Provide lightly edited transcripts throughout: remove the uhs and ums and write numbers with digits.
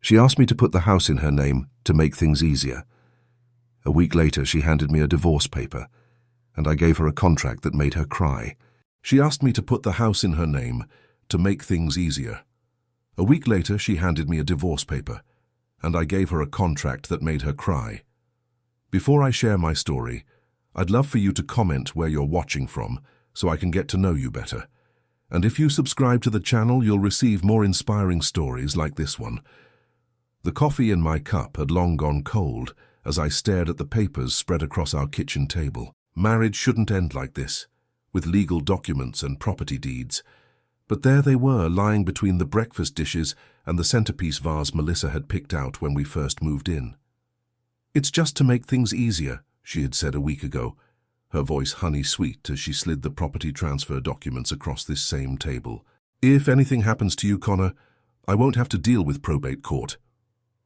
She asked me to put the house in her name to make things easier. A week later, she handed me a divorce paper, and I gave her a contract that made her cry. She asked me to put the house in her name to make things easier. A week later, she handed me a divorce paper, and I gave her a contract that made her cry. Before I share my story, I'd love for you to comment where you're watching from so I can get to know you better. And if you subscribe to the channel, you'll receive more inspiring stories like this one. The coffee in my cup had long gone cold as I stared at the papers spread across our kitchen table. Marriage shouldn't end like this, with legal documents and property deeds. But there they were, lying between the breakfast dishes and the centerpiece vase Melissa had picked out when we first moved in. "It's just to make things easier," she had said a week ago, her voice honey-sweet as she slid the property transfer documents across this same table. "If anything happens to you, Connor, I won't have to deal with probate court."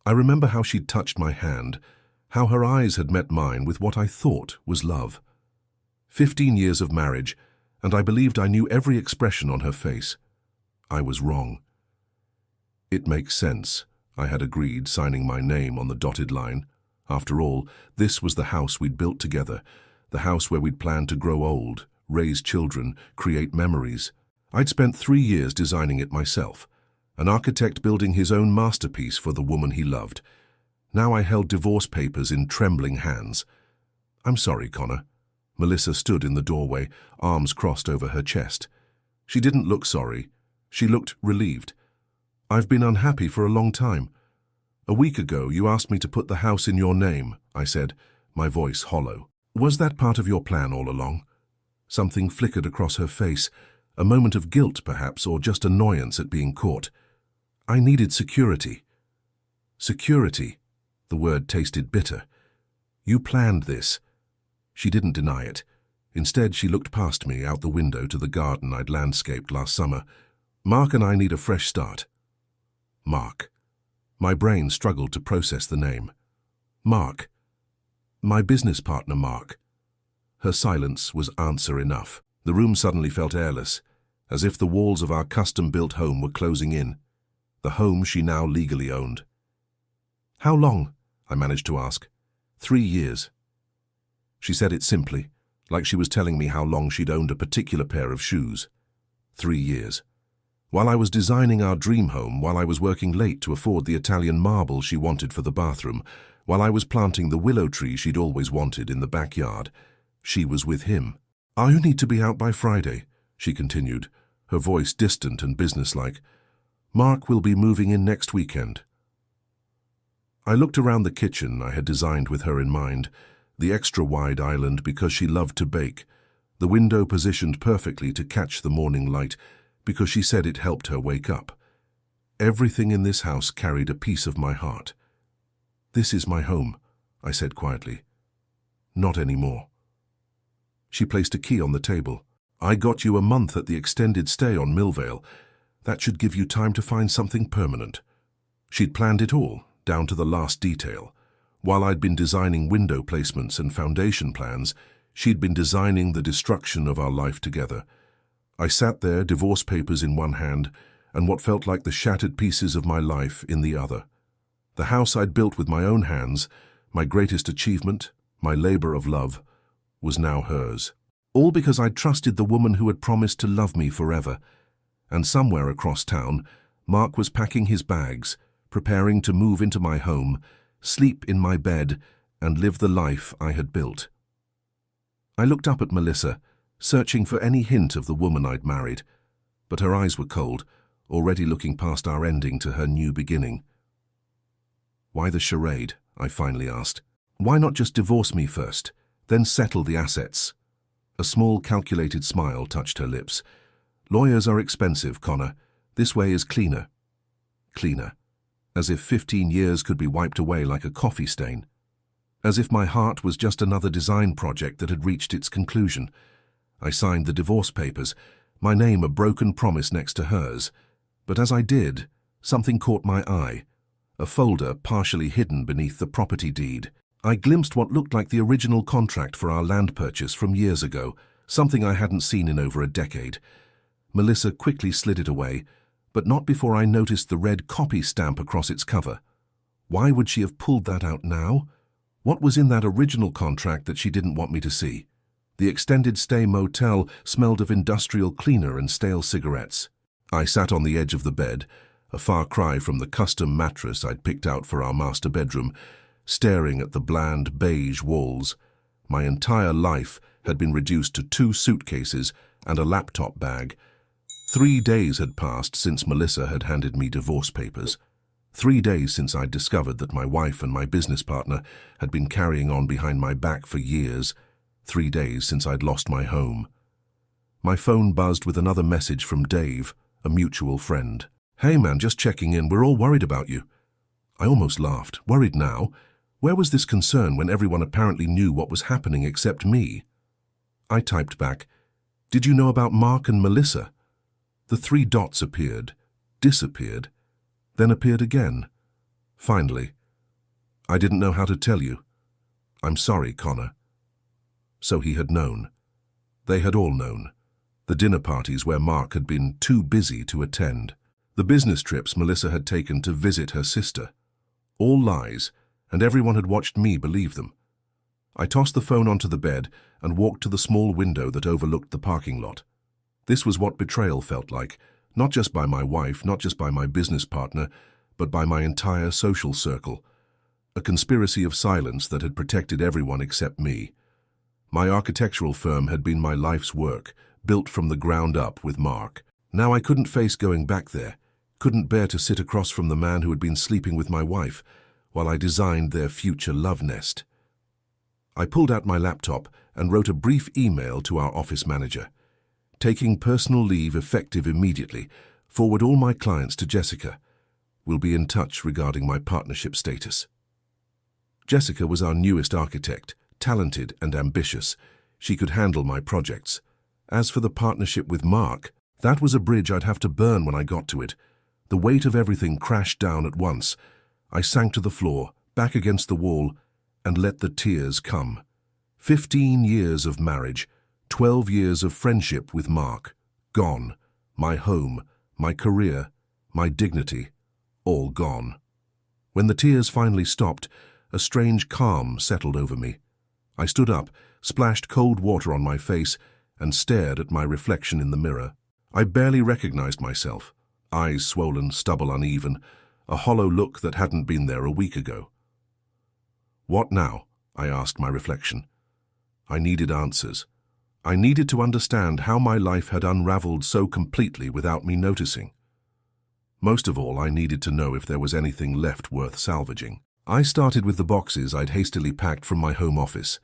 I remember how she'd touched my hand, how her eyes had met mine with what I thought was love. 15 years of marriage, and I believed I knew every expression on her face. I was wrong. "It makes sense," I had agreed, signing my name on the dotted line. After all, this was the house we'd built together, the house where we'd planned to grow old, raise children, create memories. I'd spent 3 years designing it myself, an architect building his own masterpiece for the woman he loved. Now I held divorce papers in trembling hands. "I'm sorry, Connor." Melissa stood in the doorway, arms crossed over her chest. She didn't look sorry. She looked relieved. "I've been unhappy for a long time. A week ago, you asked me to put the house in your name," I said, my voice hollow. "Was that part of your plan all along?" Something flickered across her face, a moment of guilt perhaps, or just annoyance at being caught. "I needed security." Security. The word tasted bitter. "You planned this." She didn't deny it. Instead, she looked past me, out the window to the garden I'd landscaped last summer. "Mark and I need a fresh start." Mark. My brain struggled to process the name. Mark. My business partner, Mark. Her silence was answer enough. The room suddenly felt airless, as if the walls of our custom-built home were closing in, the home she now legally owned. "How long?" I managed to ask. 3 years. She said it simply, like she was telling me how long she'd owned a particular pair of shoes. 3 years. While I was designing our dream home, while I was working late to afford the Italian marble she wanted for the bathroom, while I was planting the willow tree she'd always wanted in the backyard, she was with him. "I need to be out by Friday," she continued, her voice distant and businesslike. "Mark will be moving in next weekend." I looked around the kitchen I had designed with her in mind, the extra-wide island because she loved to bake, the window positioned perfectly to catch the morning light because she said it helped her wake up. Everything in this house carried a piece of my heart. "This is my home," I said quietly. "Not anymore." She placed a key on the table. "I got you a month at the extended stay on Millvale. That should give you time to find something permanent." She'd planned it all, down to the last detail. While I'd been designing window placements and foundation plans, she'd been designing the destruction of our life together. I sat there, divorce papers in one hand, and what felt like the shattered pieces of my life in the other. The house I'd built with my own hands, my greatest achievement, my labor of love, was now hers. All because I'd trusted the woman who had promised to love me forever. And somewhere across town, Mark was packing his bags, preparing to move into my home, sleep in my bed, and live the life I had built. I looked up at Melissa, searching for any hint of the woman I'd married, but her eyes were cold, already looking past our ending to her new beginning. "Why the charade?" I finally asked. "Why not just divorce me first, then settle the assets?" A small, calculated smile touched her lips. "Lawyers are expensive, Connor. This way is cleaner." Cleaner. As if 15 years could be wiped away like a coffee stain. As if my heart was just another design project that had reached its conclusion. I signed the divorce papers, my name a broken promise next to hers. But as I did, something caught my eye. A folder partially hidden beneath the property deed. I glimpsed what looked like the original contract for our land purchase from years ago, something I hadn't seen in over a decade. Melissa quickly slid it away, but not before I noticed the red copy stamp across its cover. Why would she have pulled that out now? What was in that original contract that she didn't want me to see? The extended stay motel smelled of industrial cleaner and stale cigarettes. I sat on the edge of the bed, a far cry from the custom mattress I'd picked out for our master bedroom, staring at the bland beige walls. My entire life had been reduced to 2 suitcases and a laptop bag. 3 days had passed since Melissa had handed me divorce papers. 3 days since I'd discovered that my wife and my business partner had been carrying on behind my back for years. 3 days since I'd lost my home. My phone buzzed with another message from Dave, a mutual friend. "Hey man, just checking in, we're all worried about you." I almost laughed. Worried now? Where was this concern when everyone apparently knew what was happening except me? I typed back, "Did you know about Mark and Melissa?" The 3 dots appeared, disappeared, then appeared again. Finally, "I didn't know how to tell you. I'm sorry, Connor." So he had known. They had all known. The dinner parties where Mark had been too busy to attend. The business trips Melissa had taken to visit her sister. All lies, and everyone had watched me believe them. I tossed the phone onto the bed and walked to the small window that overlooked the parking lot. This was what betrayal felt like, not just by my wife, not just by my business partner, but by my entire social circle. A conspiracy of silence that had protected everyone except me. My architectural firm had been my life's work, built from the ground up with Mark. Now I couldn't face going back there, couldn't bear to sit across from the man who had been sleeping with my wife, while I designed their future love nest. I pulled out my laptop and wrote a brief email to our office manager. Taking personal leave effective immediately, forward all my clients to Jessica. Will be in touch regarding my partnership status. Jessica was our newest architect, talented and ambitious. She could handle my projects. As for the partnership with Mark, that was a bridge I'd have to burn when I got to it. The weight of everything crashed down at once. I sank to the floor, back against the wall, and let the tears come. 15 years of marriage, 12 years of friendship with Mark, gone. My home, my career, my dignity, all gone. When the tears finally stopped, a strange calm settled over me. I stood up, splashed cold water on my face, and stared at my reflection in the mirror. I barely recognized myself. Eyes swollen, stubble uneven, a hollow look that hadn't been there a week ago. What now? I asked my reflection. I needed answers. I needed to understand how my life had unraveled so completely without me noticing. Most of all, I needed to know if there was anything left worth salvaging. I started with the boxes I'd hastily packed from my home office.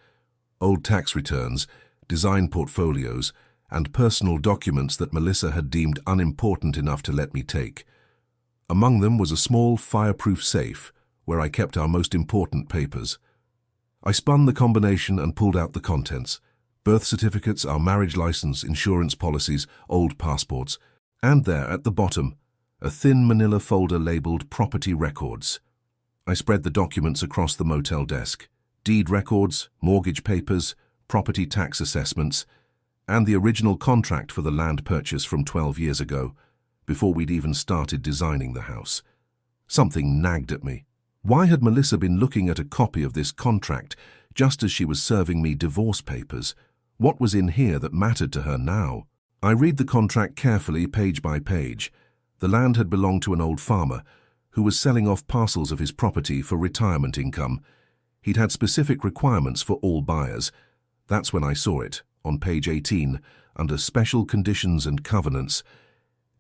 Old tax returns, design portfolios, and personal documents that Melissa had deemed unimportant enough to let me take. Among them was a small fireproof safe where I kept our most important papers. I spun the combination and pulled out the contents: birth certificates, our marriage license, insurance policies, old passports, and there at the bottom, a thin manila folder labeled Property Records. I spread the documents across the motel desk: deed records, mortgage papers, property tax assessments, and the original contract for the land purchase from 12 years ago, before we'd even started designing the house. Something nagged at me. Why had Melissa been looking at a copy of this contract just as she was serving me divorce papers? What was in here that mattered to her now? I read the contract carefully, page by page. The land had belonged to an old farmer who was selling off parcels of his property for retirement income. He'd had specific requirements for all buyers. That's when I saw it, on page 18, under Special Conditions and Covenants.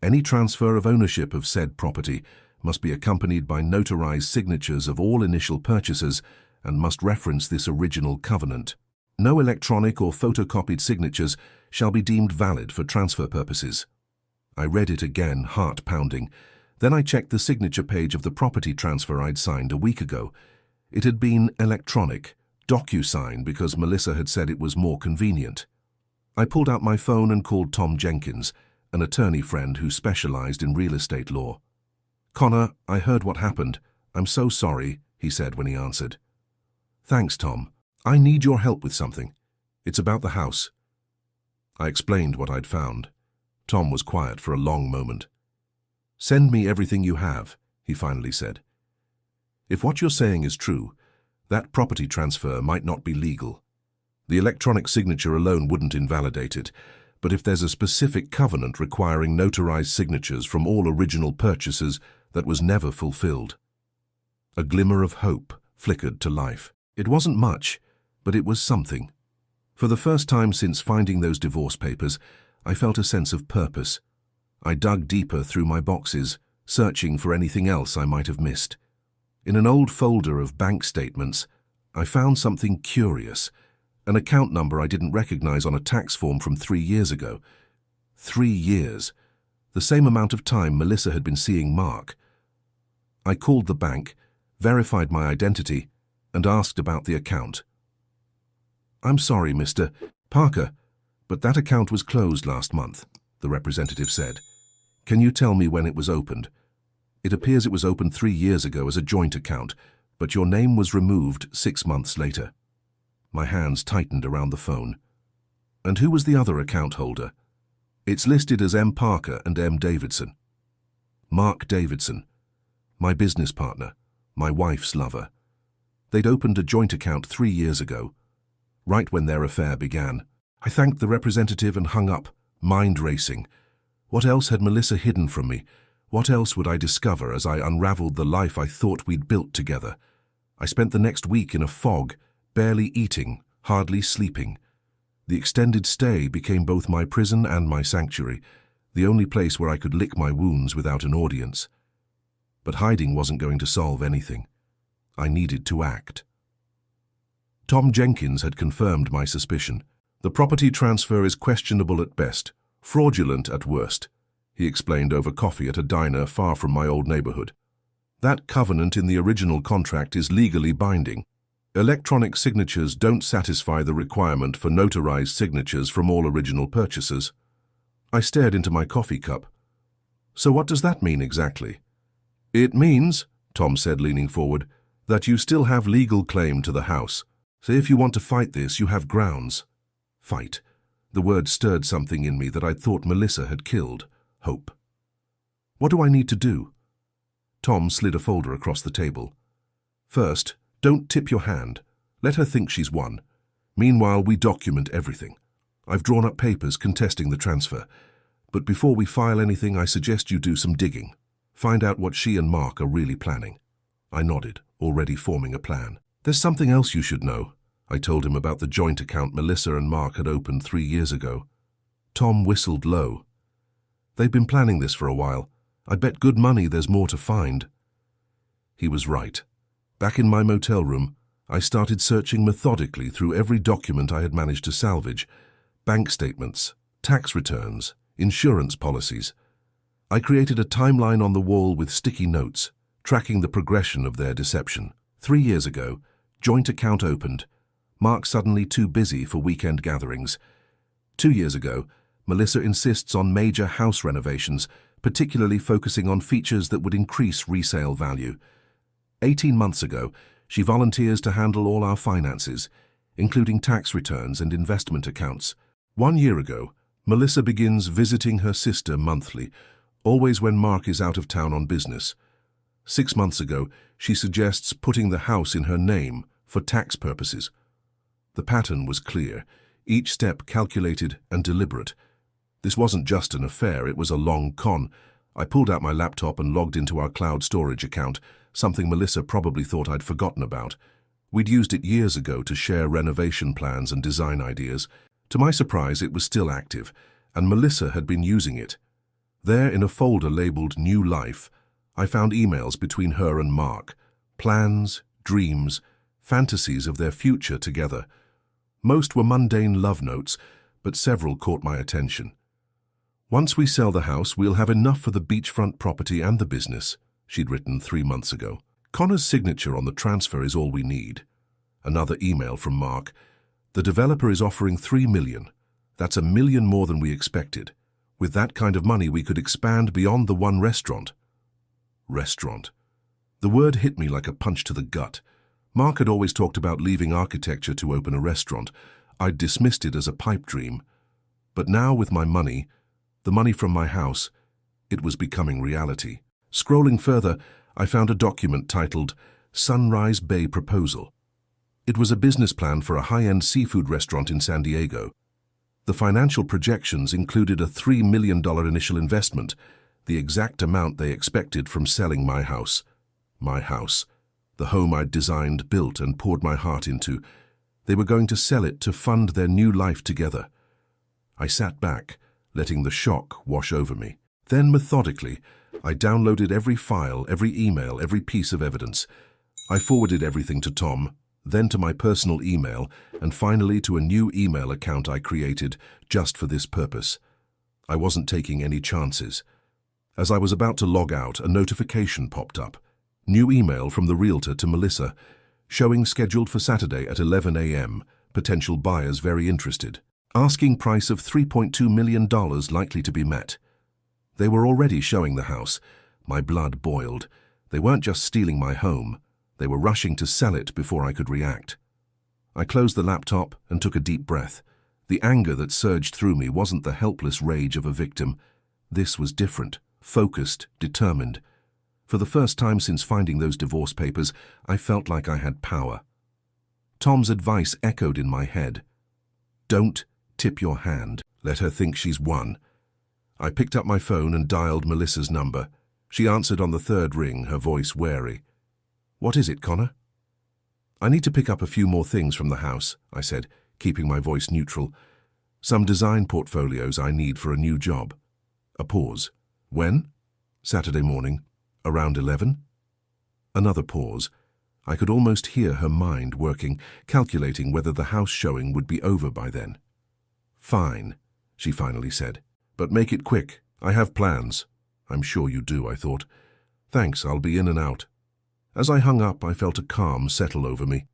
Any transfer of ownership of said property must be accompanied by notarized signatures of all initial purchasers and must reference this original covenant. No electronic or photocopied signatures shall be deemed valid for transfer purposes. I read it again, heart pounding. Then I checked the signature page of the property transfer I'd signed a week ago. It had been electronic, DocuSign, because Melissa had said it was more convenient. I pulled out my phone and called Tom Jenkins, an attorney friend who specialized in real estate law. "Connor, I heard what happened. I'm so sorry," he said when he answered. "Thanks, Tom. I need your help with something. It's about the house." I explained what I'd found. Tom was quiet for a long moment. "Send me everything you have," he finally said. If what you're saying is true, that property transfer might not be legal. The electronic signature alone wouldn't invalidate it, but if there's a specific covenant requiring notarized signatures from all original purchasers that was never fulfilled. A glimmer of hope flickered to life. It wasn't much, but it was something. For the first time since finding those divorce papers, I felt a sense of purpose. I dug deeper through my boxes, searching for anything else I might have missed. In an old folder of bank statements, I found something curious, an account number I didn't recognize on a tax form from 3 years ago. 3 years. The same amount of time Melissa had been seeing Mark. I called the bank, verified my identity, and asked about the account. "I'm sorry, Mr. Parker, but that account was closed last month," the representative said. "Can you tell me when it was opened? It appears it was opened 3 years ago as a joint account, but your name was removed 6 months later." My hands tightened around the phone. "And who was the other account holder?" "It's listed as M. Parker and M. Davidson." "Mark Davidson, my business partner, my wife's lover. They'd opened a joint account 3 years ago, right when their affair began." I thanked the representative and hung up, mind racing. What else had Melissa hidden from me? What else would I discover as I unraveled the life I thought we'd built together? I spent the next week in a fog, barely eating, hardly sleeping. The extended stay became both my prison and my sanctuary, the only place where I could lick my wounds without an audience. But hiding wasn't going to solve anything. I needed to act. Tom Jenkins had confirmed my suspicion. "The property transfer is questionable at best, fraudulent at worst," he explained over coffee at a diner far from my old neighborhood. "That covenant in the original contract is legally binding. Electronic signatures don't satisfy the requirement for notarized signatures from all original purchasers." I stared into my coffee cup. "So what does that mean exactly?" "It means," Tom said, leaning forward, "that you still have legal claim to the house. So if you want to fight this, you have grounds." Fight. The word stirred something in me that I'd thought Melissa had killed. Hope. "What do I need to do?" Tom slid a folder across the table. "First, don't tip your hand. Let her think she's won. Meanwhile, we document everything. I've drawn up papers contesting the transfer. But before we file anything, I suggest you do some digging. Find out what she and Mark are really planning." I nodded, already forming a plan. "There's something else you should know." I told him about the joint account Melissa and Mark had opened 3 years ago. Tom whistled low. "They've been planning this for a while. I bet good money there's more to find." He was right. Back in my motel room, I started searching methodically through every document I had managed to salvage: bank statements, tax returns, insurance policies. I created a timeline on the wall with sticky notes, tracking the progression of their deception. 3 years ago, joint account opened. Mark suddenly too busy for weekend gatherings. 2 years ago, Melissa insists on major house renovations, particularly focusing on features that would increase resale value. 18 months ago, she volunteers to handle all our finances, including tax returns and investment accounts. 1 year ago, Melissa begins visiting her sister monthly, always when Mark is out of town on business. 6 months ago, she suggests putting the house in her name for tax purposes. The pattern was clear, each step calculated and deliberate. This wasn't just an affair, it was a long con. I pulled out my laptop and logged into our cloud storage account, something Melissa probably thought I'd forgotten about. We'd used it years ago to share renovation plans and design ideas. To my surprise, it was still active, and Melissa had been using it. There, in a folder labeled New Life, I found emails between her and Mark, plans, dreams, fantasies of their future together. Most were mundane love notes, but several caught my attention. "Once we sell the house, we'll have enough for the beachfront property and the business," she'd written 3 months ago. "Connor's signature on the transfer is all we need." Another email from Mark. "The developer is offering $3 million. That's $1 million more than we expected. With that kind of money, we could expand beyond the one restaurant." Restaurant. The word hit me like a punch to the gut. Mark had always talked about leaving architecture to open a restaurant. I'd dismissed it as a pipe dream. But now, with my money, the money from my house, it was becoming reality. Scrolling further, I found a document titled Sunrise Bay proposal. It was a business plan for a high-end seafood restaurant in San Diego. The financial projections included a $3 million initial investment, the exact amount they expected from selling my house. My house. The home I'd designed, built, and poured my heart into. They were going to sell it to fund their new life together. I sat back, letting the shock wash over me. Then, methodically, I downloaded every file, every email, every piece of evidence. I forwarded everything to Tom, then to my personal email, and finally to a new email account I created just for this purpose. I wasn't taking any chances. As I was about to log out, a notification popped up. New email from the realtor to Melissa, showing scheduled for Saturday at 11 a.m., potential buyers very interested. Asking price of $3.2 million likely to be met. They were already showing the house. My blood boiled. They weren't just stealing my home. They were rushing to sell it before I could react. I closed the laptop and took a deep breath. The anger that surged through me wasn't the helpless rage of a victim. This was different, focused, determined. For the first time since finding those divorce papers, I felt like I had power. Tom's advice echoed in my head. Don't tip your hand. Let her think she's won. I picked up my phone and dialed Melissa's number. She answered on the third ring, her voice wary. "What is it, Connor?" "I need to pick up a few more things from the house," I said, keeping my voice neutral. "Some design portfolios I need for a new job." A pause. "When?" "Saturday morning. Around 11? Another pause. I could almost hear her mind working, calculating whether the house showing would be over by then. "Fine," she finally said. "But make it quick. I have plans." "I'm sure you do," I thought. "Thanks, I'll be in and out." As I hung up, I felt a calm settle over me.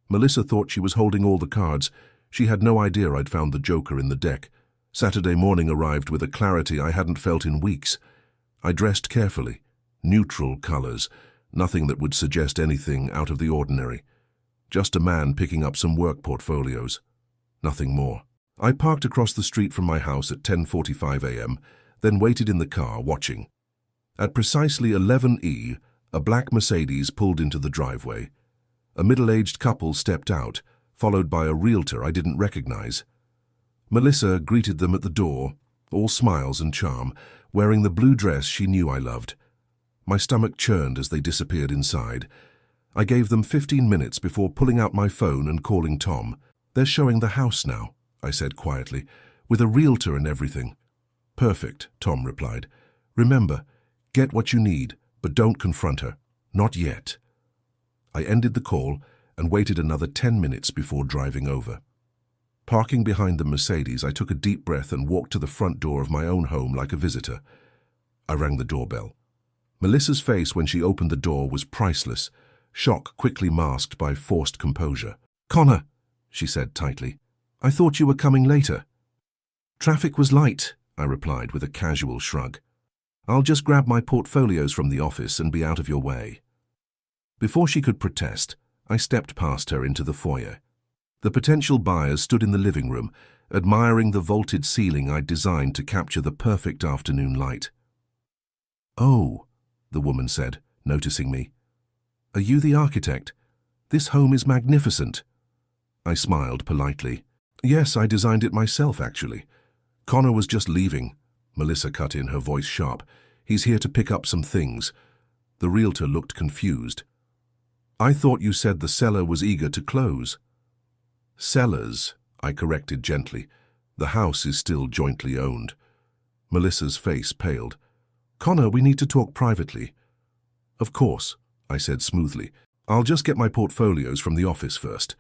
Melissa thought she was holding all the cards. She had no idea I'd found the joker in the deck. Saturday morning arrived with a clarity I hadn't felt in weeks. I dressed carefully. Neutral colors, nothing that would suggest anything out of the ordinary. Just a man picking up some work portfolios. Nothing more. I parked across the street from my house at 10:45 a.m., then waited in the car, watching. At precisely 11 a black Mercedes pulled into the driveway. A middle-aged couple stepped out, followed by a realtor I didn't recognize. Melissa greeted them at the door, all smiles and charm, wearing the blue dress she knew I loved. My stomach churned as they disappeared inside. I gave them 15 minutes before pulling out my phone and calling Tom. "They're showing the house now," I said quietly, "with a realtor and everything." "Perfect," Tom replied. "Remember, get what you need, but don't confront her. Not yet." I ended the call and waited another 10 minutes before driving over. Parking behind the Mercedes, I took a deep breath and walked to the front door of my own home like a visitor. I rang the doorbell. Melissa's face when she opened the door was priceless, shock quickly masked by forced composure. "Connor," she said tightly, "I thought you were coming later." "Traffic was light," I replied with a casual shrug. "I'll just grab my portfolios from the office and be out of your way." Before she could protest, I stepped past her into the foyer. The potential buyers stood in the living room, admiring the vaulted ceiling I'd designed to capture the perfect afternoon light. "Oh," the woman said, noticing me. "Are you the architect? This home is magnificent." I smiled politely. "Yes, I designed it myself, actually. Connor was just leaving." Melissa cut in, her voice sharp. "He's here to pick up some things." The realtor looked confused. "I thought you said the seller was eager to close." "Sellers," I corrected gently. "The house is still jointly owned." Melissa's face paled. "Connor, we need to talk privately." "Of course," I said smoothly. "I'll just get my portfolios from the office first."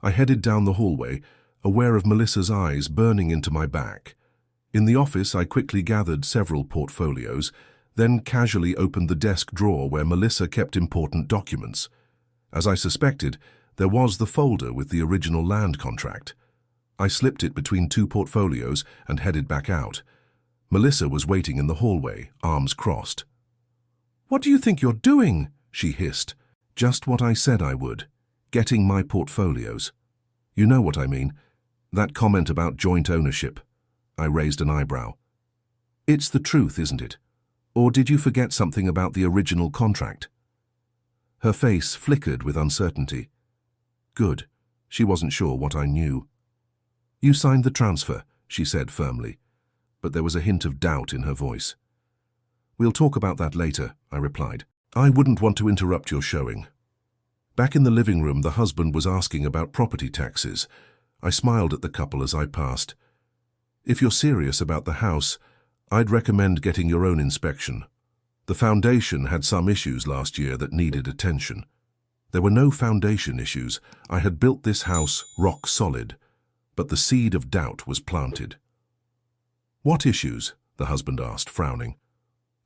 I headed down the hallway, aware of Melissa's eyes burning into my back. In the office, I quickly gathered several portfolios, then casually opened the desk drawer where Melissa kept important documents. As I suspected, there was the folder with the original land contract. I slipped it between two portfolios and headed back out. Melissa was waiting in the hallway, arms crossed. "What do you think you're doing?" she hissed. "Just what I said I would. Getting my portfolios. You know what I mean. That comment about joint ownership." I raised an eyebrow. "It's the truth, isn't it? Or did you forget something about the original contract?" Her face flickered with uncertainty. Good. She wasn't sure what I knew. You signed the transfer, she said firmly, but there was a hint of doubt in her voice. We'll talk about that later, I replied. I wouldn't want to interrupt your showing. Back in the living room, the husband was asking about property taxes. I smiled at the couple as I passed. If you're serious about the house, I'd recommend getting your own inspection. The foundation had some issues last year that needed attention. There were no foundation issues. I had built this house rock solid, but the seed of doubt was planted. What issues? The husband asked, frowning.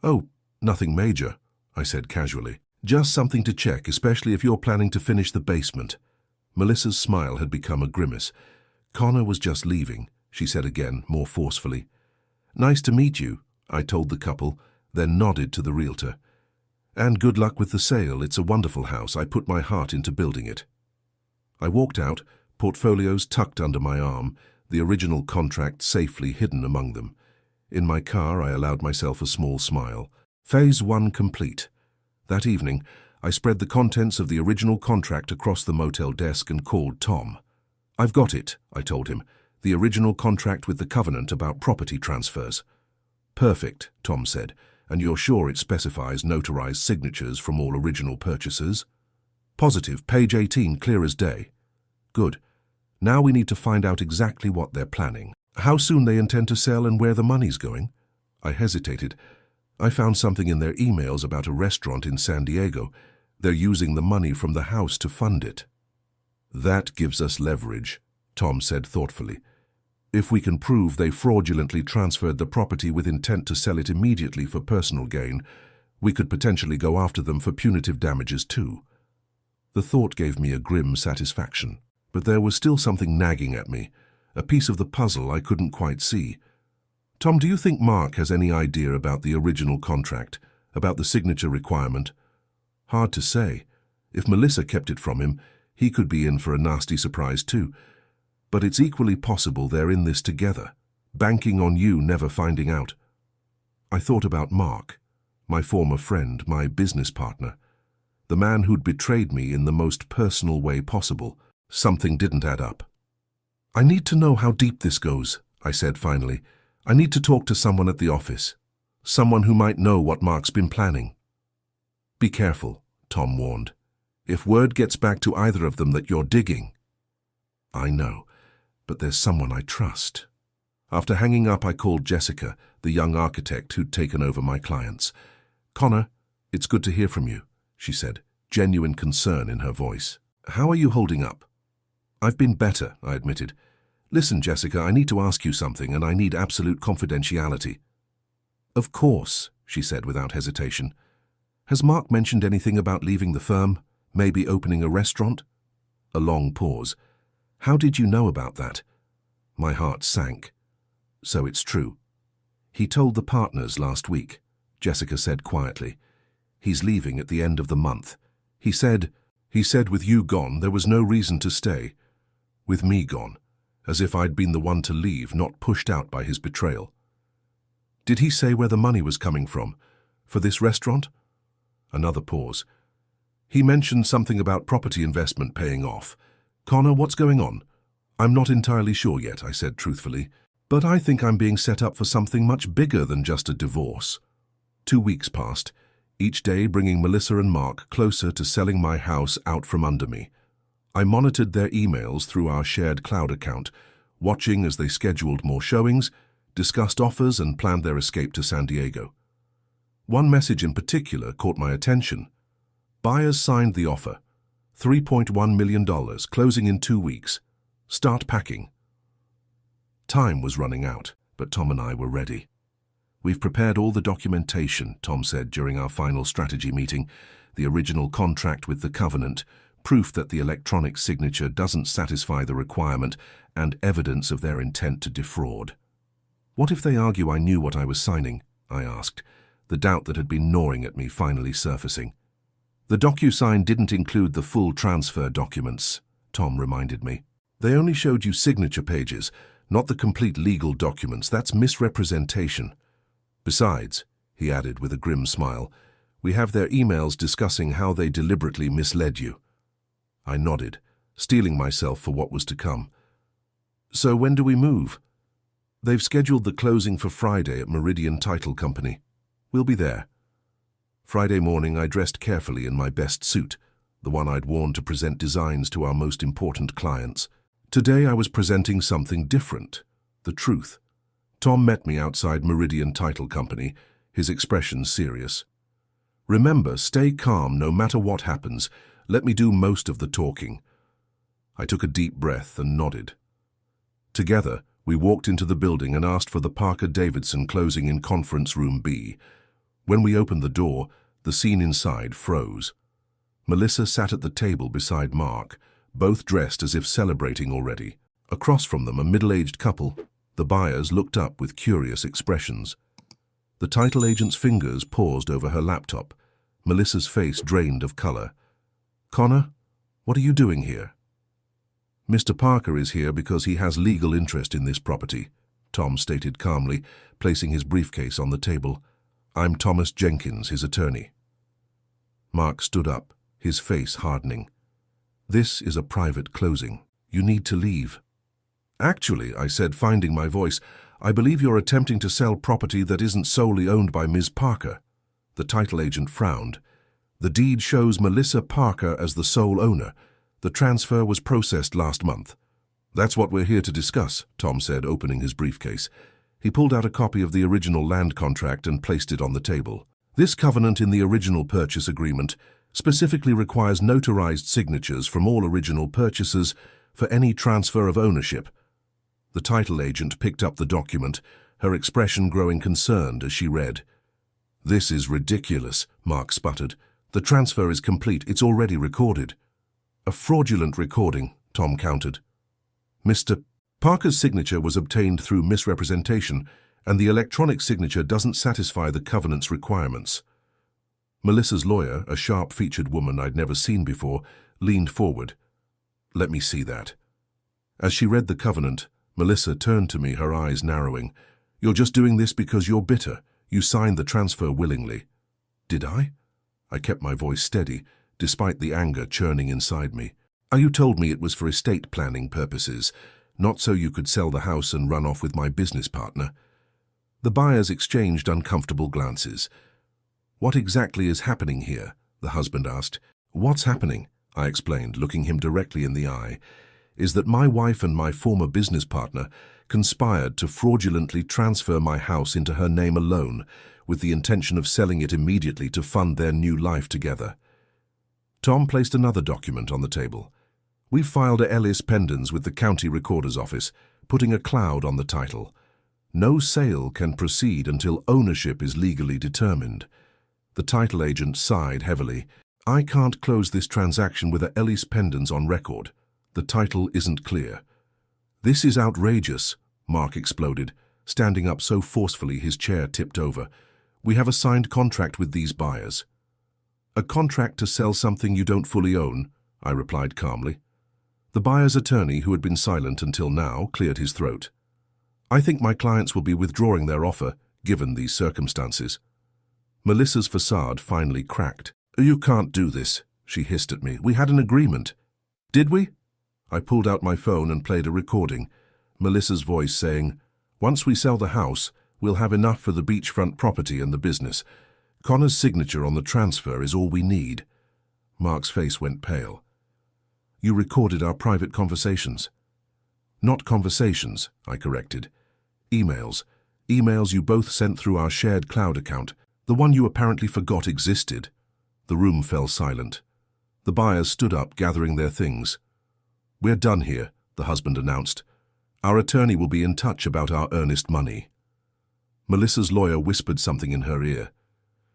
Oh, nothing major, I said casually. Just something to check, especially if you're planning to finish the basement. Melissa's smile had become a grimace. Connor was just leaving, she said again, more forcefully. Nice to meet you, I told the couple, then nodded to the realtor. And good luck with the sale. It's a wonderful house. I put my heart into building it. I walked out, portfolios tucked under my arm, the original contract safely hidden among them. In my car, I allowed myself a small smile. Phase 1 complete. That evening, I spread the contents of the original contract across the motel desk and called Tom. I've got it, I told him. The original contract with the covenant about property transfers. Perfect, Tom said. And you're sure it specifies notarized signatures from all original purchasers? Positive, page 18, clear as day. Good. Now we need to find out exactly what they're planning. How soon they intend to sell and where the money's going? I hesitated. I found something in their emails about a restaurant in San Diego. They're using the money from the house to fund it. That gives us leverage, Tom said thoughtfully. If we can prove they fraudulently transferred the property with intent to sell it immediately for personal gain, we could potentially go after them for punitive damages too. The thought gave me a grim satisfaction, but there was still something nagging at me, a piece of the puzzle I couldn't quite see. Tom, do you think Mark has any idea about the original contract, about the signature requirement? Hard to say. If Melissa kept it from him, he could be in for a nasty surprise too. But it's equally possible they're in this together, banking on you never finding out. I thought about Mark, my former friend, my business partner, the man who'd betrayed me in the most personal way possible. Something didn't add up. I need to know how deep this goes, I said finally. I need to talk to someone at the office, someone who might know what Mark's been planning. Be careful, Tom warned. If word gets back to either of them that you're digging. I know, but there's someone I trust. After hanging up, I called Jessica, the young architect who'd taken over my clients. Connor, it's good to hear from you, she said, genuine concern in her voice. How are you holding up? I've been better, I admitted. Listen, Jessica, I need to ask you something, and I need absolute confidentiality. Of course, she said without hesitation. Has Mark mentioned anything about leaving the firm, maybe opening a restaurant? A long pause. How did you know about that? My heart sank. So it's true. He told the partners last week, Jessica said quietly. He's leaving at the end of the month. He said with you gone, there was no reason to stay. With me gone. As if I'd been the one to leave, not pushed out by his betrayal. Did he say where the money was coming from? For this restaurant? Another pause. He mentioned something about property investment paying off. Connor, what's going on? I'm not entirely sure yet, I said truthfully, but I think I'm being set up for something much bigger than just a divorce. 2 weeks passed, each day bringing Melissa and Mark closer to selling my house out from under me. I monitored their emails through our shared cloud account, watching as they scheduled more showings, discussed offers, and planned their escape to San Diego. One message in particular caught my attention. Buyers signed the offer. $3.1 million, closing in 2 weeks. Start packing. Time was running out, but Tom and I were ready. We've prepared all the documentation, Tom said during our final strategy meeting, the original contract with the covenant, proof that the electronic signature doesn't satisfy the requirement, and evidence of their intent to defraud. What if they argue I knew what I was signing? I asked, the doubt that had been gnawing at me finally surfacing. The DocuSign didn't include the full transfer documents, Tom reminded me. They only showed you signature pages, not the complete legal documents. That's misrepresentation. Besides, he added with a grim smile, We have their emails discussing how they deliberately misled you. I nodded, steeling myself for what was to come. So when do we move? They've scheduled the closing for Friday at Meridian Title Company. We'll be there. Friday morning I dressed carefully in my best suit, the one I'd worn to present designs to our most important clients. Today I was presenting something different, the truth. Tom met me outside Meridian Title Company, his expression serious. Remember, stay calm no matter what happens. Let me do most of the talking. I took a deep breath and nodded. Together, we walked into the building and asked for the Parker-Davidson closing in Conference Room B. When we opened the door, the scene inside froze. Melissa sat at the table beside Mark, both dressed as if celebrating already. Across from them, a middle-aged couple. The buyers looked up with curious expressions. The title agent's fingers paused over her laptop. Melissa's face drained of color. "Connor, what are you doing here?" "Mr. Parker is here because he has legal interest in this property," Tom stated calmly, placing his briefcase on the table. "I'm Thomas Jenkins, his attorney." Mark stood up, his face hardening. "This is a private closing. You need to leave." "Actually," I said, finding my voice, "I believe you're attempting to sell property that isn't solely owned by Ms. Parker." The title agent frowned. "The deed shows Melissa Parker as the sole owner. The transfer was processed last month." "That's what we're here to discuss," Tom said, opening his briefcase. He pulled out a copy of the original land contract and placed it on the table. "This covenant in the original purchase agreement specifically requires notarized signatures from all original purchasers for any transfer of ownership." The title agent picked up the document, her expression growing concerned as she read. "This is ridiculous," Mark sputtered. "The transfer is complete. It's already recorded." "A fraudulent recording," Tom countered. "Mr. Parker's signature was obtained through misrepresentation, and the electronic signature doesn't satisfy the covenant's requirements." Melissa's lawyer, a sharp-featured woman I'd never seen before, leaned forward. "Let me see that." As she read the covenant, Melissa turned to me, her eyes narrowing. "You're just doing this because you're bitter. You signed the transfer willingly." "Did I?" I kept my voice steady, despite the anger churning inside me. "You told me it was for estate planning purposes, not so you could sell the house and run off with my business partner." The buyers exchanged uncomfortable glances. "What exactly is happening here?" the husband asked. "What's happening?" I explained, looking him directly in the eye, "is that my wife and my former business partner conspired to fraudulently transfer my house into her name alone, with the intention of selling it immediately to fund their new life together." Tom placed another document on the table. "We've filed a Ellis pendens with the county recorder's office, putting a cloud on the title. No sale can proceed until ownership is legally determined." The title agent sighed heavily. "I can't close this transaction with a Ellis pendens on record. The title isn't clear." "This is outrageous," Mark exploded, standing up so forcefully his chair tipped over. "We have a signed contract with these buyers." "A contract to sell something you don't fully own," I replied calmly. The buyer's attorney, who had been silent until now, cleared his throat. "I think my clients will be withdrawing their offer, given these circumstances." Melissa's facade finally cracked. "You can't do this," she hissed at me. "We had an agreement." "Did we?" I pulled out my phone and played a recording, Melissa's voice saying, "Once we sell the house, we'll have enough for the beachfront property and the business. Connor's signature on the transfer is all we need." Mark's face went pale. "You recorded our private conversations." "Not conversations," I corrected. "Emails. Emails you both sent through our shared cloud account, the one you apparently forgot existed." The room fell silent. The buyers stood up, gathering their things. "We're done here," the husband announced. "Our attorney will be in touch about our earnest money." Melissa's lawyer whispered something in her ear.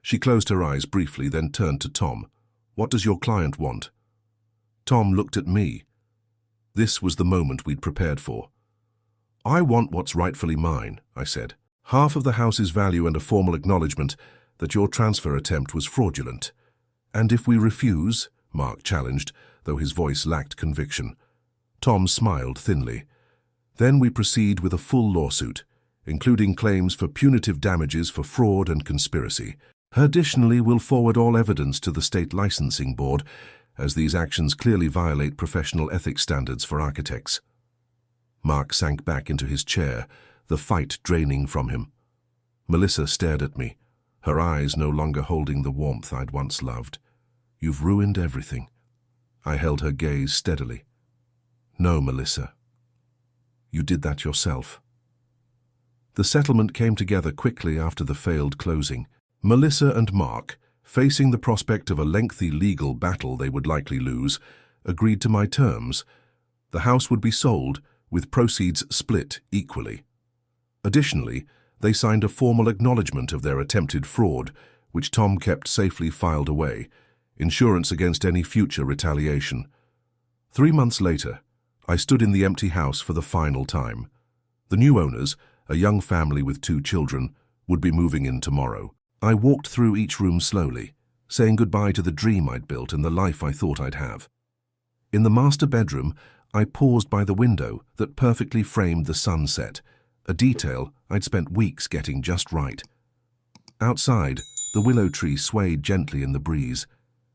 She closed her eyes briefly, then turned to Tom. "What does your client want?" Tom looked at me. This was the moment we'd prepared for. "I want what's rightfully mine," I said. "Half of the house's value and a formal acknowledgement that your transfer attempt was fraudulent." "And if we refuse?" Mark challenged, though his voice lacked conviction. Tom smiled thinly. "Then we proceed with a full lawsuit, including claims for punitive damages for fraud and conspiracy." Additionally, we'll forward all evidence to the State Licensing Board, as these actions clearly violate professional ethics standards for architects." Mark sank back into his chair, the fight draining from him. Melissa stared at me, her eyes no longer holding the warmth I'd once loved. "You've ruined everything." I held her gaze steadily. "No, Melissa. You did that yourself." The settlement came together quickly after the failed closing. Melissa and Mark, facing the prospect of a lengthy legal battle they would likely lose, agreed to my terms. The house would be sold, with proceeds split equally. Additionally, they signed a formal acknowledgement of their attempted fraud, which Tom kept safely filed away, insurance against any future retaliation. 3 months later, I stood in the empty house for the final time. The new owners, a young family with 2 children, would be moving in tomorrow. I walked through each room slowly, saying goodbye to the dream I'd built and the life I thought I'd have. In the master bedroom, I paused by the window that perfectly framed the sunset, a detail I'd spent weeks getting just right. Outside, the willow tree swayed gently in the breeze.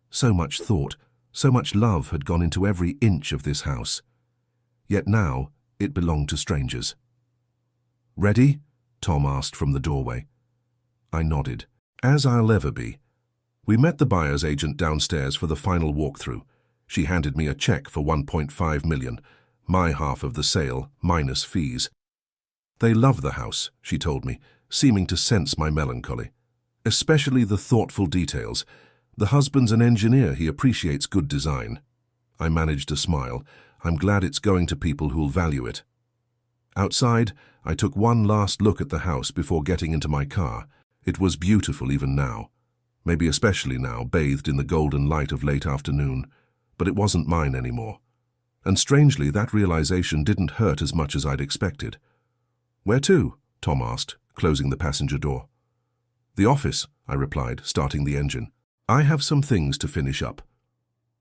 So much thought, so much love had gone into every inch of this house. Yet now, it belonged to strangers. "Ready?" Tom asked from the doorway. I nodded. "As I'll ever be." We met the buyer's agent downstairs for the final walkthrough. She handed me a check for $1.5 million, my half of the sale, minus fees. "They love the house," she told me, seeming to sense my melancholy. "Especially the thoughtful details. The husband's an engineer, he appreciates good design." I managed a smile. I'm glad it's going to people who'll value it. Outside, I took one last look at the house before getting into my car. It was beautiful even now, maybe especially now, bathed in the golden light of late afternoon, but it wasn't mine anymore. And strangely, that realization didn't hurt as much as I'd expected. "Where to?" Tom asked, closing the passenger door. "The office," I replied, starting the engine. "I have some things to finish up."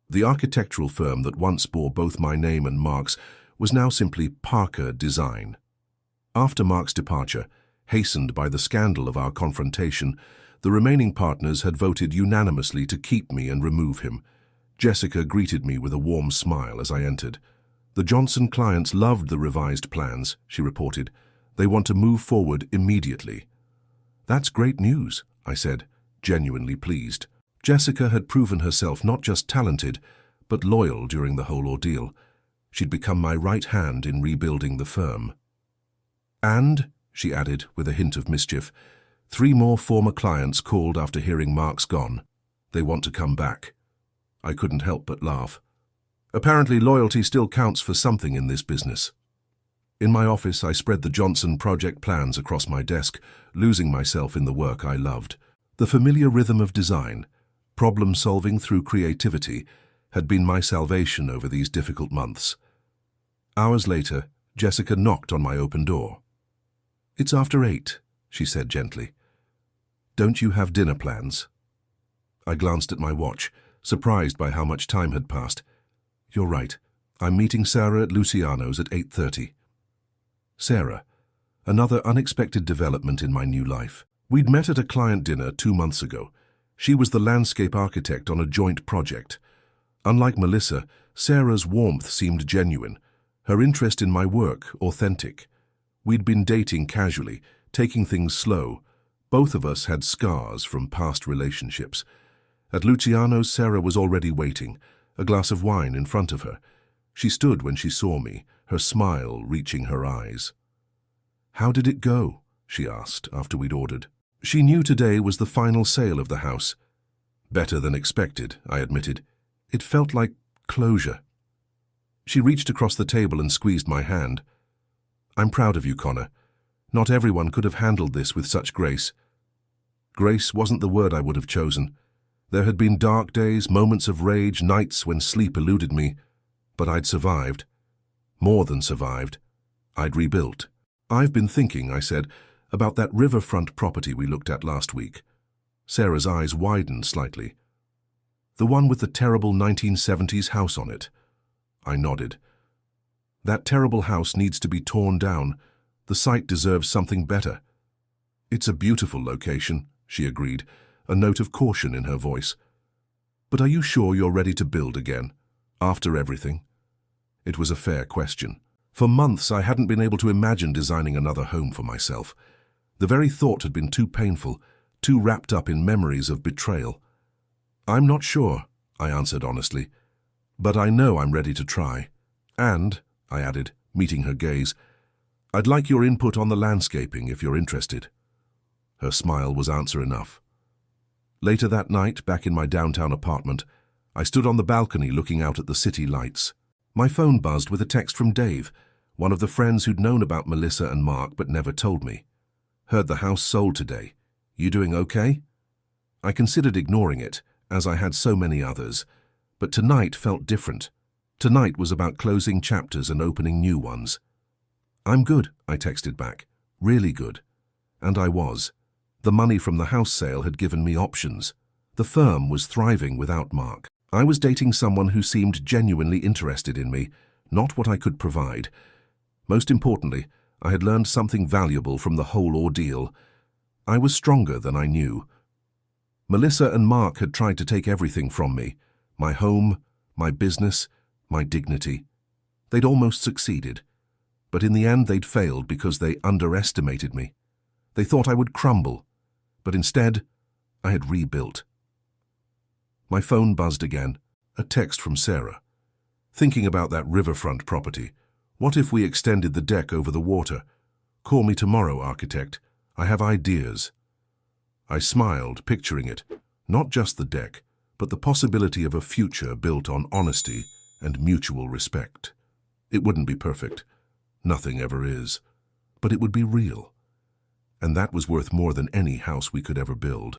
The architectural firm that once bore both my name and Mark's was now simply Parker Design. After Mark's departure, hastened by the scandal of our confrontation, the remaining partners had voted unanimously to keep me and remove him. Jessica greeted me with a warm smile as I entered. "The Johnson clients loved the revised plans," she reported. "They want to move forward immediately." "That's great news," I said, genuinely pleased. Jessica had proven herself not just talented, but loyal during the whole ordeal. She'd become my right hand in rebuilding the firm. "And," she added with a hint of mischief, 3 more former clients called after hearing Mark's gone. They want to come back." I couldn't help but laugh. Apparently loyalty still counts for something in this business. In my office, I spread the Johnson project plans across my desk, losing myself in the work I loved. The familiar rhythm of design, problem-solving through creativity, had been my salvation over these difficult months. Hours later, Jessica knocked on my open door. "It's after 8, she said gently. "Don't you have dinner plans?" I glanced at my watch, surprised by how much time had passed. "You're right. I'm meeting Sarah at Luciano's at 8:30. Sarah, another unexpected development in my new life. We'd met at a client dinner 2 months ago. She was the landscape architect on a joint project. Unlike Melissa, Sarah's warmth seemed genuine, her interest in my work authentic. We'd been dating casually, taking things slow. Both of us had scars from past relationships. At Luciano's, Sarah was already waiting, a glass of wine in front of her. She stood when she saw me, her smile reaching her eyes. "How did it go?" she asked after we'd ordered. She knew today was the final sale of the house. "Better than expected," I admitted. "It felt like closure." She reached across the table and squeezed my hand. "I'm proud of you, Connor. Not everyone could have handled this with such grace." Grace wasn't the word I would have chosen. There had been dark days, moments of rage, nights when sleep eluded me. But I'd survived. More than survived. I'd rebuilt. "I've been thinking," I said, "about that riverfront property we looked at last week." Sarah's eyes widened slightly. "The one with the terrible 1970s house on it." I nodded. "That terrible house needs to be torn down. The site deserves something better." "It's a beautiful location," she agreed, a note of caution in her voice. "But are you sure you're ready to build again, after everything?" It was a fair question. For months I hadn't been able to imagine designing another home for myself. The very thought had been too painful, too wrapped up in memories of betrayal. "I'm not sure," I answered honestly, "but I know I'm ready to try. And," I added, meeting her gaze, "I'd like your input on the landscaping if you're interested." Her smile was answer enough. Later that night, back in my downtown apartment, I stood on the balcony looking out at the city lights. My phone buzzed with a text from Dave, one of the friends who'd known about Melissa and Mark but never told me. "Heard the house sold today. You doing okay?" I considered ignoring it, as I had so many others, but tonight felt different. Tonight was about closing chapters and opening new ones. "I'm good," I texted back. "Really good." And I was. The money from the house sale had given me options. The firm was thriving without Mark. I was dating someone who seemed genuinely interested in me, not what I could provide. Most importantly, I had learned something valuable from the whole ordeal. I was stronger than I knew. Melissa and Mark had tried to take everything from me: my home, my business, my dignity. They'd almost succeeded. But in the end they'd failed because they underestimated me. They thought I would crumble, but instead I had rebuilt. My phone buzzed again, a text from Sarah. "Thinking about that riverfront property. What if we extended the deck over the water? Call me tomorrow, architect. I have ideas." I smiled, picturing it. Not just the deck, but the possibility of a future built on honesty and mutual respect. It wouldn't be perfect. Nothing ever is. But it would be real. And that was worth more than any house we could ever build.